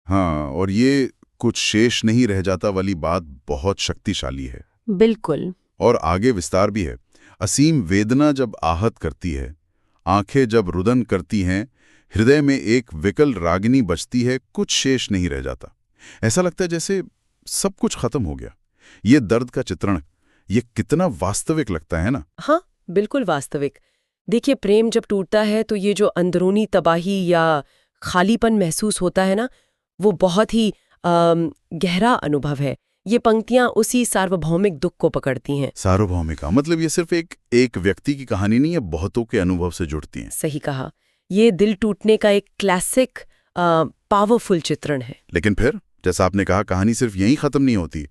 हाँ, और ये कुछ शेष नहीं रह जाता वाली बात बहुत शक्तिशाली है। बिल्कुल। और आगे विस्तार भी है। असीम वेदना जब आहत करती है, आंखें जब रुदन करती हैं, हृदय में एक विकल रागिनी बजती है, कुछ शेष नहीं रह जाता। ऐसा लगता है जैसे सब कुछ खत्म हो गया। ये दर्द का चित्रण, ये कितना वास्तविक लगता है ना। हाँ, बिल्कुल वास्तविक। देखिए, प्रेम जब टूटता है तो ये जो अंदरूनी तबाही या खालीपन महसूस होता है ना, वो बहुत ही गहरा अनुभव है। ये पंक्तियां उसी सार्वभौमिक दुख को पकड़ती हैं। सार्वभौमिका मतलब ये सिर्फ एक व्यक्ति की कहानी नहीं है, बहुतों के अनुभव से जुड़ती हैं। सही कहा। ये दिल टूटने का एक क्लासिक पावरफुल चित्रण है। लेकिन फिर जैसा आपने कहा, कहानी सिर्फ यहीं खत्म नहीं होती।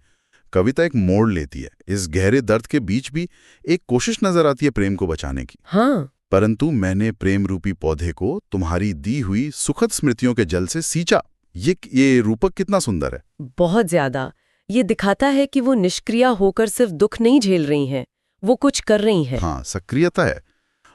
कविता एक मोड़ लेती है। इस गहरे दर्द के बीच भी एक कोशिश नजर आती है प्रेम को बचाने की। हाँ। परंतु मैंने प्रेम रूपी पौधे को तुम्हारी दी हुई सुखद स्मृतियों के जल से सींचा। ये रूपक कितना सुंदर है। बहुत ज्यादा। ये दिखाता है कि वो निष्क्रिय होकर सिर्फ दुख नहीं झेल रही हैं, वो कुछ कर रही हैं। हाँ, सक्रियता है।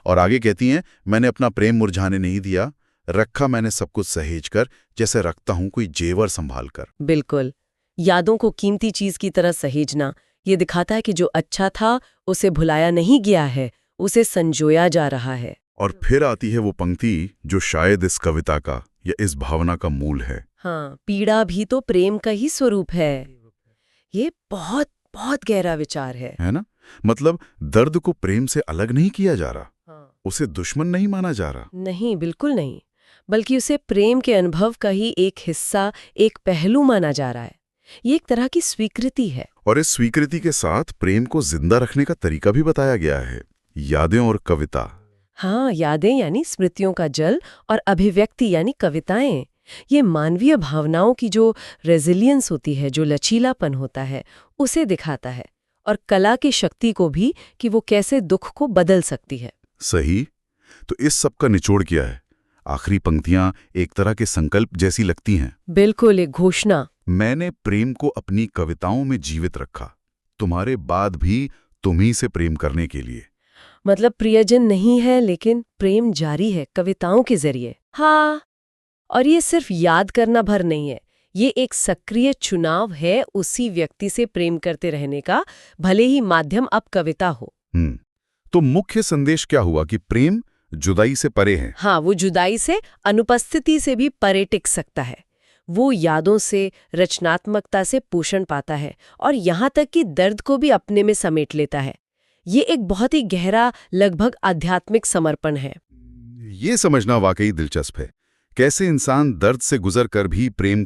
और आगे कहती हैं, मैंने अपना प्रेम मुरझाने नहीं दिया, रखा मैंने सब कुछ सहेज कर, जैसे रखता हूं कोई जेवर संभाल कर। बिल्कुल। यादों को कीमती चीज की तरह सहेजना, ये दिखाता है कि जो अच्छा था उसे भुलाया नहीं गया है, उसे संजोया जा रहा है। और फिर आती है वो पंक्ति जो शायद इस कविता का या इस भावना का मूल है। हाँ, पीड़ा भी तो प्रेम का ही स्वरूप है। ये बहुत बहुत गहरा विचार है ना? मतलब दर्द को प्रेम से अलग नहीं किया जा रहा। हाँ। उसे दुश्मन नहीं माना जा रहा। नहीं, बिल्कुल नहीं, बल्कि उसे प्रेम के अनुभव का ही एक हिस्सा, एक पहलू माना जा रहा है। ये एक तरह की स्वीकृति है। और इस स्वीकृति के साथ प्रेम को जिंदा रखने का तरीका भी बताया गया है। यादें और कविता। हाँ, यादें यानी स्मृतियों का जल, और अभिव्यक्ति यानी कविताएं। ये मानवीय भावनाओं की जो रेजिलियंस होती है, जो लचीलापन होता है, उसे दिखाता है। और कला की शक्ति को भी, कि वो कैसे दुख को बदल सकती है। सही। तो इस सब का निचोड़ क्या है? आखिरी पंक्तियां एक तरह के संकल्प जैसी लगती हैं। बिल्कुल, एक घोषणा। मैंने प्रेम को अपनी कविताओं में जीवित रखा, तुम्हारे बाद भी तुम्ही से प्रेम करने के लिए। मतलब प्रियजन नहीं है, लेकिन प्रेम जारी है कविताओं के जरिए। हाँ, और ये सिर्फ याद करना भर नहीं है, ये एक सक्रिय चुनाव है उसी व्यक्ति से प्रेम करते रहने का, भले ही माध्यम अब कविता हो। तो मुख्य संदेश क्या हुआ कि प्रेम जुदाई से परे है। हाँ, वो जुदाई से, अनुपस्थिति से भी परे टिक सकता है। वो यादों से, रचनात्मकता से पोषण पाता है, और यहाँ तक कि दर्द को भी अपने में समेट लेता है। ये एक बहुत ही गहरा, लगभग आध्यात्मिक समर्पण है। ये समझना वाकई दिलचस्प है, कैसे इंसान दर्द से गुजर कर भी प्रेम